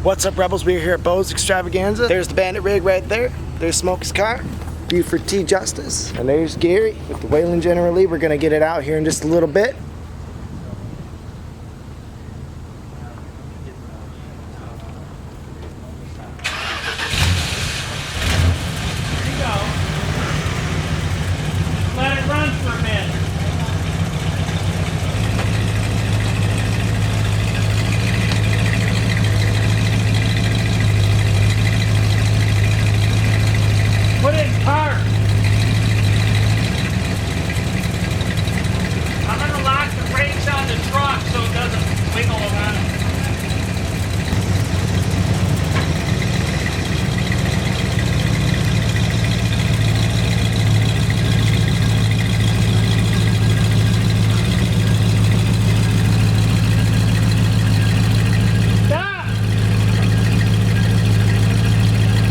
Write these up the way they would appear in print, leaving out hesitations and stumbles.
What's up, Rebels? We're here at Bo's Extravaganza. There's the Bandit rig right there. There's Smokey's car. Buford T. Justice. And there's Gary with the WAYLON Generally. We're gonna get it out here in just a little bit. Let it run for a minute. Put it in park. I'm gonna lock the brakes on the truck so it doesn't wiggle around.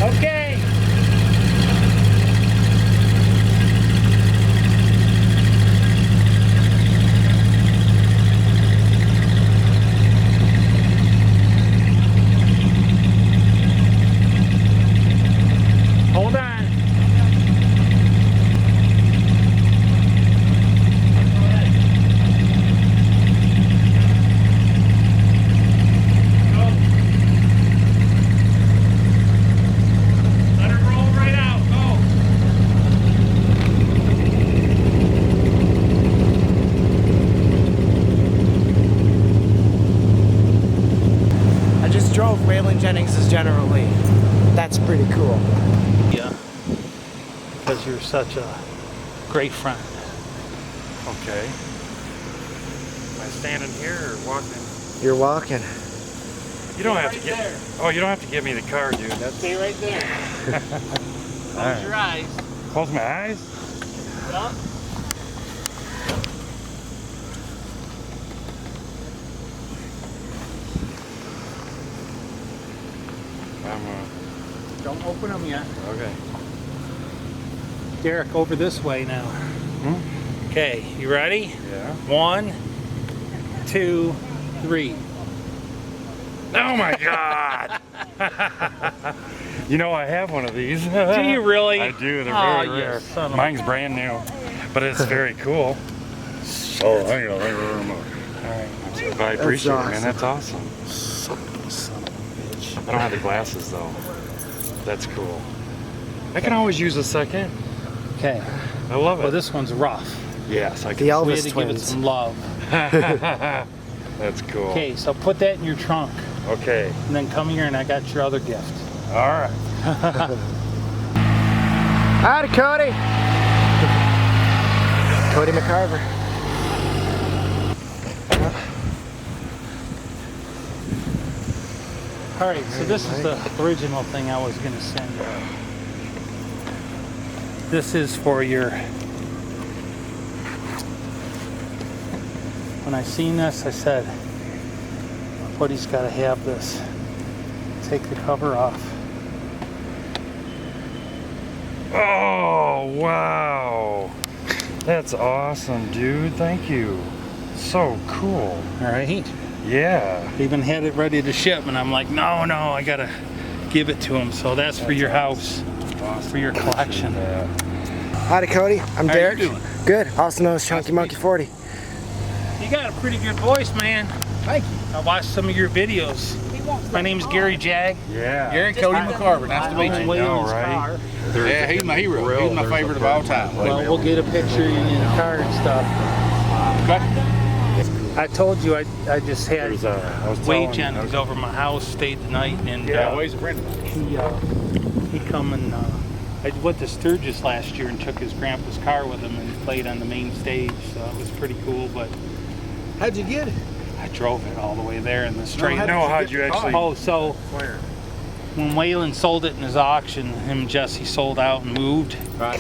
Okay. Hold on. Let it roll right out. Go. I just drove WAYLON Jennings' Generally. That's pretty cool. Yeah. Because you're such a great friend. Okay. Am I standing here or walking? You're walking. You don't have to get. Oh, you don't have to give me the car, dude. That's Stay right there. Close your eyes. Close my eyes. Yeah. Don't open them yet. Okay. Derek, over this way now. Okay, you ready? Yeah. 1, 2, 3. Oh my God! You know I have one of these. Do you really? I do. They're Oh, very rare. you son of a- Mine's brand new, but it's very cool. Oh, thank you very much. All right. But I appreciate it, man. That's awesome. Son of a bitch. I don't have the glasses though. That's cool. I can always use a second. Okay. I love Well, it. this one's rough. Yes, I The can. We had Elvis to give it twins. some love. That's cool. Okay, so put that in your trunk, Okay. and then come here, and I got your other gift. All right. Howdy, Cody. Cody McCarver. All right, so this is the original thing I was gonna send you. This is for your. When I seen this, I said, "Buddy's got to have this." Take the cover off. Oh, wow. That's awesome, dude. Thank you. So cool. All right. Yeah. Even had it ready to ship, and I'm like, no, I gotta give it to him. So that's for your house, for your collection. Yeah. Howdy, Cody. I'm How Derek. you doing? Good. Also known as Chunky Monkey 40. You got a pretty good voice, man. Thank you. I watched some of your videos. My name's Gary Jag. Yeah. Gary Cody McCarver, nice to meet you. Waylon's right? car. Yeah, he's my hero. He's my favorite of all time. Well, we'll get a picture in the car and stuff. I told you I just had I was Wade telling- Jennings over my house, stayed the night, and Yeah, well, he's a friend of mine. he come and I went to Sturgis last year and took his grandpa's car with him and played on the main stage, so it was pretty cool. But How'd you get it? I drove it all the way there in the straight. No, how'd you actually? Oh, so Where? when Waylon sold it in his auction, him and Jesse sold out and moved. Right.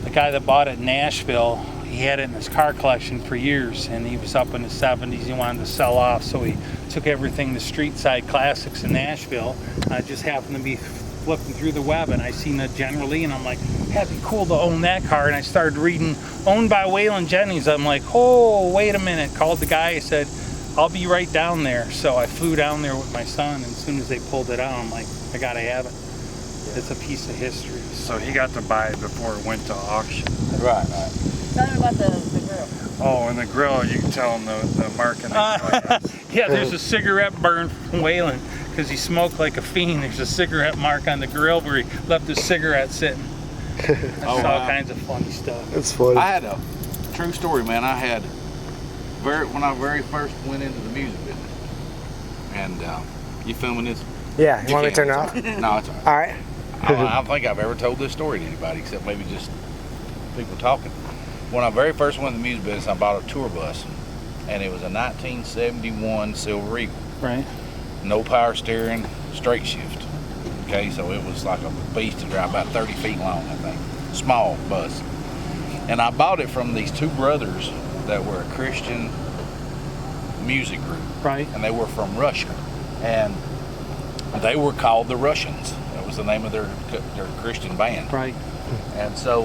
The guy that bought it in Nashville, he had it in his car collection for years, and he was up in his 70s. He wanted to sell off, so he took everything to Street Side Classics in Nashville. I just happened to be flipping through the web, and I seen it generally, and I'm like, that'd be cool to own that car. And I started reading, owned by WAYLON Jennings. I'm like, oh, wait a minute. Called the guy. I said, I'll be right down there. So I flew down there with my son, and as soon as they pulled it out, I'm like, I gotta have it. It's a piece of history. So he got to buy it before it went to auction. Right. Tell me about the grill. Oh, and the grill, you can tell him the mark in the grill. Yeah, there's a cigarette burn from Waylon because he smoked like a fiend. There's a cigarette mark on the grill where he left his cigarette sitting. That's all kinds of funny stuff. That's funny. I had a true story, man. I had when I very first went into the music business, and you filming this? Yeah, you want me to turn it off? No, it's all right. All right. I don't think I've ever told this story to anybody except maybe just people talking. When I very first went in the music business, I bought a tour bus, and it was a 1971 Silver Eagle. Right. No power steering, straight shift. Okay, so it was like a beast to drive, about 30 feet long, I think. Small bus. And I bought it from these two brothers that were a Christian music group. Right. And they were from Russia. And they were called the Russians. That was the name of their Christian band. Right. And so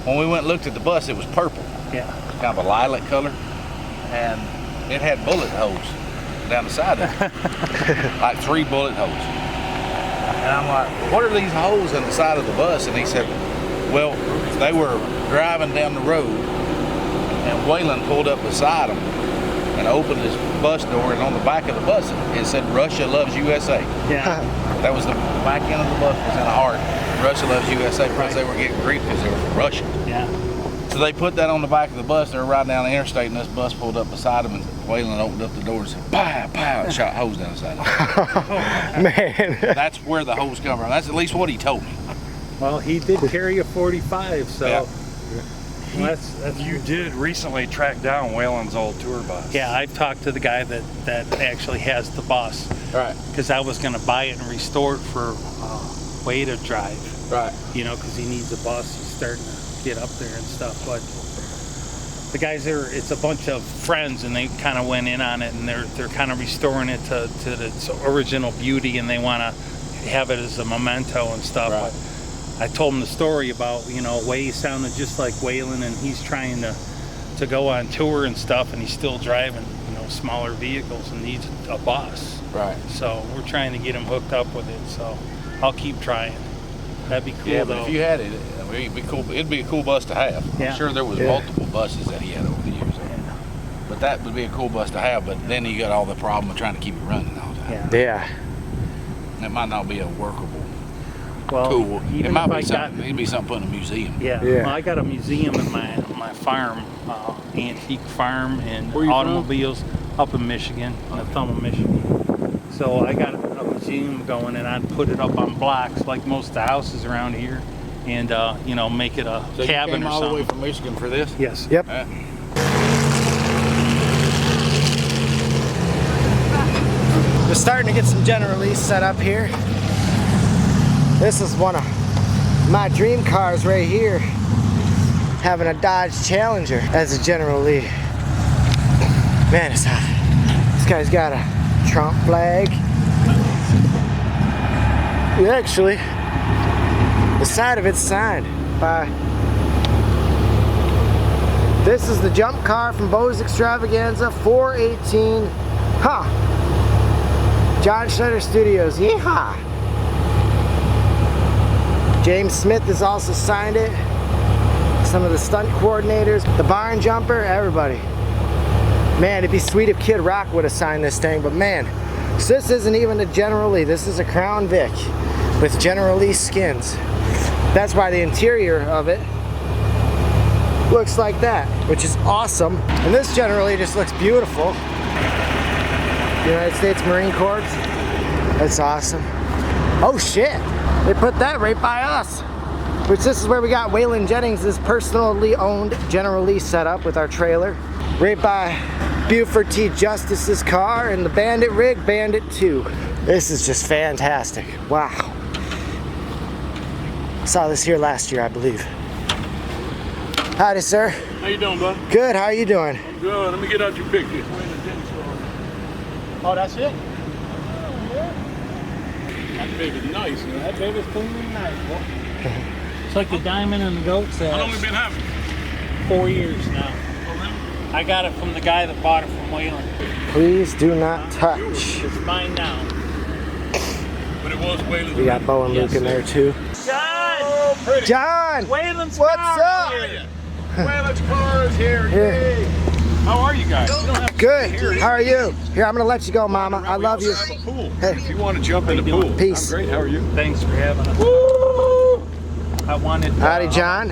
when we went and looked at the bus, it was purple. Yeah. Kind of a lilac color. And it had bullet holes down the side of it. Like 3 bullet holes. And I'm like, what are these holes in the side of the bus? And he said, well, they were driving down the road, and Waylon pulled up beside them and opened his bus door, and on the back of the bus it said Russia loves USA. Yeah. That was the back end of the bus was in a heart. Russia loves USA, because they were getting grief because they were from Russia. Yeah. So they put that on the back of the bus. They were riding down the interstate, and this bus pulled up beside them, and Waylon opened up the door and said, pow, pow, and shot holes down the side of it. Man. That's where the holes come from. That's at least what he told me. Well, he did carry a 45, so Yeah. that's You did recently track down Waylon's old tour bus. yeah. I've talked to the guy that actually has the bus Right. because I was going to buy it and restore it for Way to drive. Right. You know, because he needs a bus. He's starting to get up there and stuff. But the guys there, it's a bunch of friends, and they kind of went in on it, and they're kind of restoring it to its original beauty, and they want to have it as a memento and stuff. Right. But I told him the story about, you know, Way sounded just like Waylon, and he's trying to go on tour and stuff, and he's still driving, you know, smaller vehicles and needs a bus. Right. So we're trying to get him hooked up with it. So I'll keep trying. That'd be cool. Yeah, though. but if you had it, it'd be cool. It'd be a cool bus to have. Yeah. I'm sure there was multiple buses that he had over the years. But that would be a cool bus to have. But then you got all the problem of trying to keep it running all the time. Yeah. Yeah. It might not be a workable Well, tool. It even might if be I something. got, It'd be something put in a museum. yeah. Yeah. Well, I got a museum in my farm, antique farm, and Where you automobiles up in Michigan, in Thumb, Michigan. So I got a museum going, and I'd put it up on blocks like most of the houses around here, and you know, make it a So cabin you came or all the way something. from Michigan for this? Yes. Yep. Yeah. We're starting to get some general lease set up here. This is one of my dream cars right here. Having a Dodge Challenger as a general lease. Man, it's hot. This guy's got a Trump flag. Actually, the side of it's signed by. This is the jump car from Bose Extravaganza 418. John Schneider Studios. Yeehaw! James Smith has also signed it. Some of the stunt coordinators, the barn jumper, everybody. Man, it'd be sweet if Kid Rock would have signed this thing, but man, so this isn't even a General Lee. This is a Crown Vic with General Lee skins. That's why the interior of it looks like that, which is awesome. And this General Lee just looks beautiful. United States Marine Corps. That's awesome. Oh shit, they put that right by us. Which this is where we got Waylon Jennings' personally owned General Lee setup with our trailer. Right by Buford T. Justice's car and the Bandit rig, Bandit 2. This is just fantastic. Wow. Saw this here last year, I believe. Howdy, sir. How you doing, bud? Good, how are you doing? Good. Let me get out your picture. Oh, that's it? That baby's nice, man. That baby's clean and nice, boy. It's like the diamond and the goat says. How long we been having? 4 years now. Oh, really? I got it from the guy that bought it from Waylon. Please do not touch. It's mine now. But it was Waylon. We got Bo and Luke in there too. John! John! Waylon's What's car up? is here. Waylon's car is here. Here. How are you guys? Good. How are you? Here, I'm gonna let you go, Mama. I love you. We also have a pool. Hey. If you want to jump in the pool. Peace. I'm great. How are you? Thanks for having us. Woo! I wanted. Howdy, John.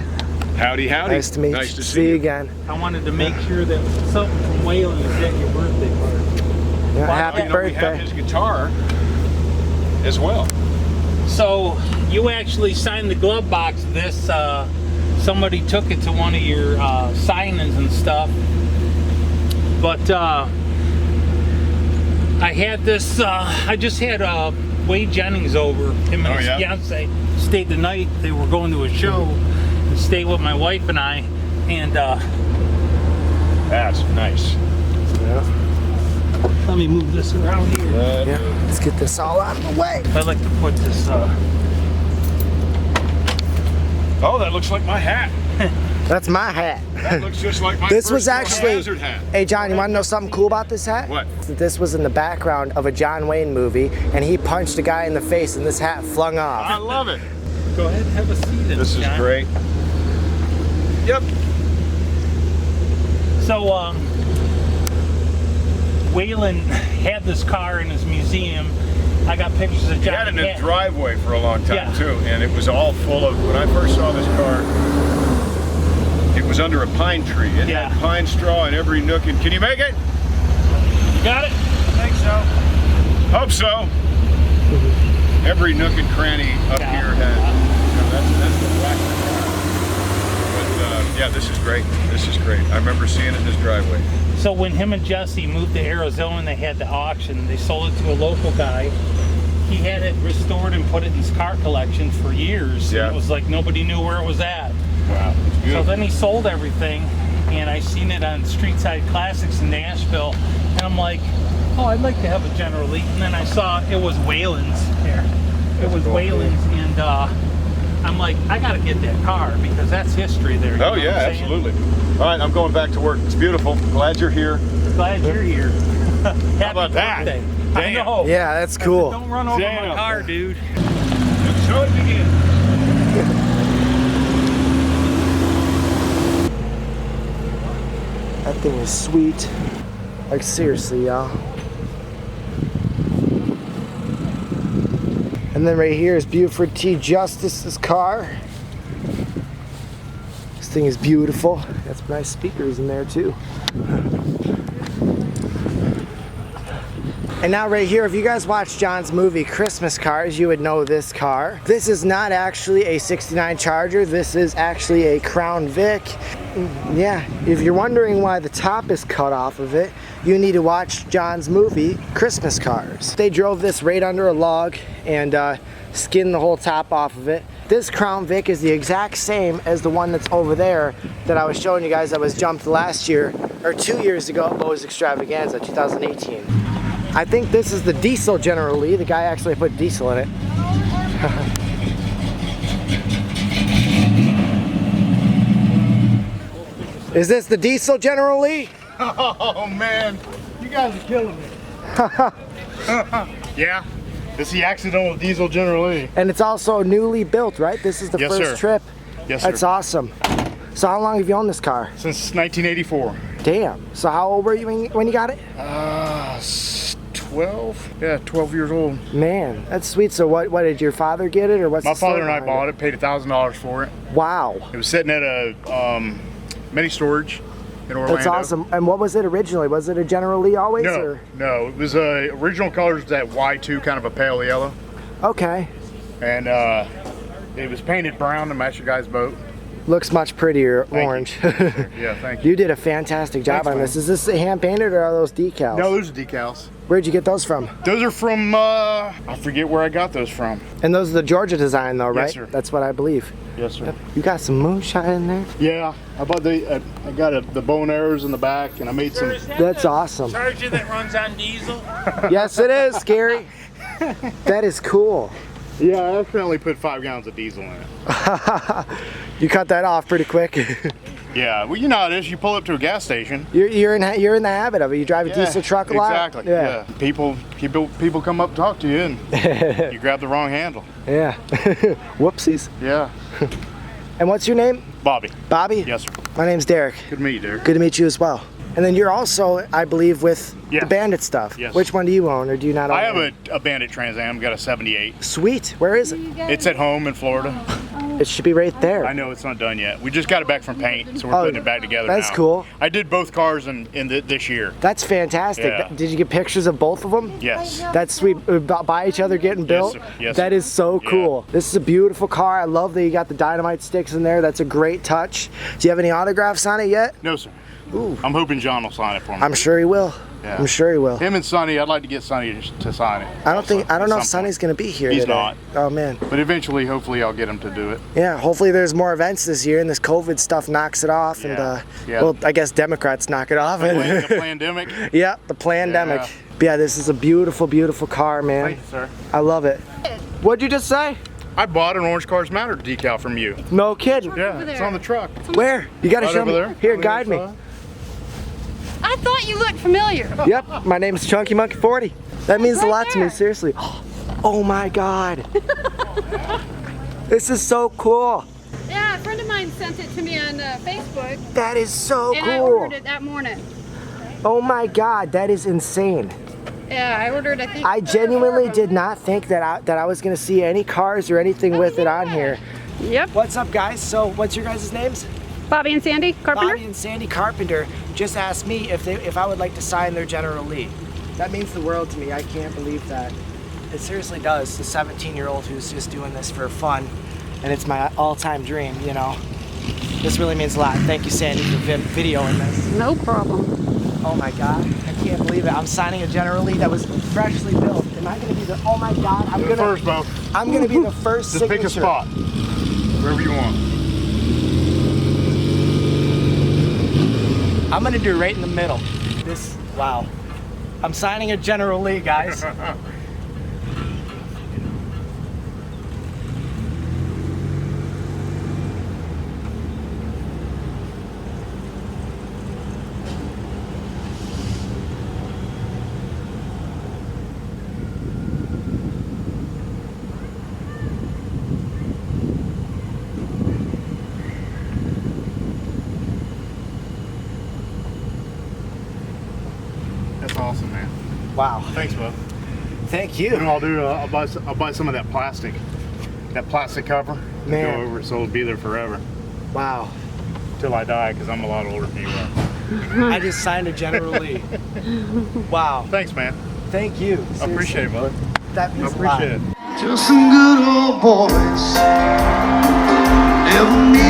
Howdy, howdy. Nice to meet you. Nice to see you again. I wanted to make sure that something from Waylon is at your birthday party. Yeah, Well, happy You know, we have birthday. his guitar as well. So you actually signed the glove box. This somebody took it to one of your signings and stuff. But I had this. I just had Wade Jennings over. Him and his fiance stayed the night. They were going to a show and stayed with my wife and I. And That's nice. Yeah. let me move this around here. Yeah. Let's get this all out of the way. I like to put this. Oh, that looks like my hat. That's my hat. That looks just like my This first was actually. hazard hat. Hey, John, you want to know something cool about this hat? What? This was in the background of a John Wayne movie, and he punched a guy in the face, and this hat flung off. I love it. Go ahead, have a seat. In it, This is John. great. Yep. So, Waylon had this car in his museum. I got pictures of He John. had it in his driveway for a long time Yeah. too, and it was all full of. When I first saw this car, it was under a pine tree. It Yeah. had pine straw in every nook. And can you make it? You got it? I think so. Hope so. Every nook and cranny up Yeah. here had. You know, that's the black car. But yeah, this is great. This is great. I remember seeing it in his driveway. So when him and Jesse moved to Arizona and they had the auction, they sold it to a local guy. He had it restored and put it in his car collection for years. Yeah. And it was like nobody knew where it was at. Wow. It's So beautiful. then he sold everything, and I seen it on Street Side Classics in Nashville, and I'm like, oh, I'd like to have a General Lee. And then I saw it was Waylon's here. It was cool. Waylon's, and I'm like, I gotta get that car because that's history there. you Oh know yeah, what I'm saying? absolutely. All right, I'm going back to work. It's beautiful. Glad you're here. Glad you're here. Happy about that? birthday. I Damn. know. Yeah, that's cool. Don't run over Damn. my car, dude. Let's show it again. That thing is sweet. Like seriously, y'all. And then right here is Buford T. Justice's car. This thing is beautiful. Got some nice speakers in there too. And now right here, if you guys watch John's movie Christmas Cars, you would know this car. This is not actually a 69 Charger. This is actually a Crown Vic. Yeah, if you're wondering why the top is cut off of it, you need to watch John's movie Christmas Cars. They drove this right under a log and skinned the whole top off of it. This Crown Vic is the exact same as the one that's over there that I was showing you guys that was jumped last year, or 2 years ago at Lowe's Extravaganza, 2018. I think this is the diesel General Lee. The guy actually put diesel in it. Is this the diesel General Lee? Oh man, you guys are killing me. Yeah, this is the accidental diesel General Lee. And it's also newly built, right? This is the Yes, first sir. trip. Yes, sir. That's awesome. So how long have you owned this car? Since 1984. Damn. So how old were you when you got it? 12? Yeah, 12 years old. Man, that's sweet. So what did your father get it, or what's My the story father and I behind bought it, paid $1,000 for it. Wow. It was sitting at a mini storage in Orlando. That's awesome. And what was it originally? Was it a General Lee always? No, Or? no, it was original colors was that Y2, kind of a pale yellow, Okay. and it was painted brown to match your guy's boat. Looks much prettier Thank orange. Yeah, thank you. You did a fantastic job Thanks, on man. this. Is this hand painted or are those decals? No, those are decals. Where'd you get those from? Those are from I forget where I got those from. And those are the Georgia design though, right? Yes, sir. That's what I believe. Yes, sir. You got some moonshine in there? Yeah, I bought I got the bow and arrows in the back, and I made some. That's awesome. Charger that runs on diesel. Yes, it is, Scary. That is cool. Yeah, I accidentally put 5 gallons of diesel in it. You cut that off pretty quick. Yeah, well, you know how it is. You pull up to a gas station. You're in the habit of it. You drive a diesel truck a lot. Exactly. Yeah. People come up and talk to you, and you grab the wrong handle. Yeah. Whoopsies. Yeah. And what's your name? Bobby. Bobby? Yes, sir. My name's Derek. Good to meet you, Derek. Good to meet you as well. And then you're also, I believe, with the Bandit stuff. Yes. Which one do you own, or do you not own? I have a Bandit Trans Am. Got a 78. Sweet. Where is it? It's at home in Florida. It should be right there. I know it's not done yet. We just got it back from paint, so we're putting it back together now. That's cool. I did both cars in this year. That's fantastic. Yeah. Did you get pictures of both of them? Yes. That's sweet. By each other getting built? Yes, sir. Yes, that sir. is so cool. This is a beautiful car. I love that you got the dynamite sticks in there. That's a great touch. Do you have any autographs on it yet? No, sir. Ooh. I'm hoping John will sign it for me. I'm sure he will. Yeah. I'm sure he will. Him and Sonny, I'd like to get Sonny to sign it. I don't know if Sonny's gonna be here He's today. not. Oh man. But eventually, hopefully, I'll get him to do it. Yeah, hopefully there's more events this year and this COVID stuff knocks it off. Yeah. And Yeah. well, I guess Democrats knock it off. The pandemic. Yeah, the pandemic. Yeah. But yeah, this is a beautiful, beautiful car, man. Thank you, sir. I love it. What'd you just say? I bought an Orange Cars Matter decal from you. No kidding. Yeah, it's on the truck. Where? You gotta Right show over me. there. Here, On the guide other me. side. I thought you looked familiar. Yep, my name's Chunky Monkey 40. That means a right lot to me, there. seriously. Oh my God. This is so cool. Yeah, a friend of mine sent it to me on Facebook, That is so and I cool. ordered it that morning. Oh my God, that is insane. Yeah, I ordered, I think. I genuinely did not think that I was gonna see any cars or anything with it on here. Yep. What's up, guys? So, what's your guys' names? Bobby and Sandy Carpenter. Bobby and Sandy Carpenter just asked me if I would like to sign their General Lee. That means the world to me. I can't believe that. It seriously does. The 17-year-old who's just doing this for fun, and it's my all-time dream, you know. This really means a lot. Thank you, Sandy, for videoing this. No problem. Oh my God, I can't believe it. I'm signing a General Lee that was freshly built. Am I gonna be the, oh my God, I'm gonna First, Bo. I'm gonna be the first Just signature. pick a spot. Wherever you want. I'm gonna do right in the middle. This, wow. I'm signing a General Lee, guys. That's awesome, man. Wow. Thanks, Bo. Thank You know you. what I'll do? I'll buy some of that plastic cover. Man. Go over so it'll be there forever Wow. till I die, because I'm a lot older than you are. I just signed a General Lee. Wow. Thanks, man. Thank you. I appreciate it, Seriously. bud. That I means a lot. appreciate it. Just some good old boys. Never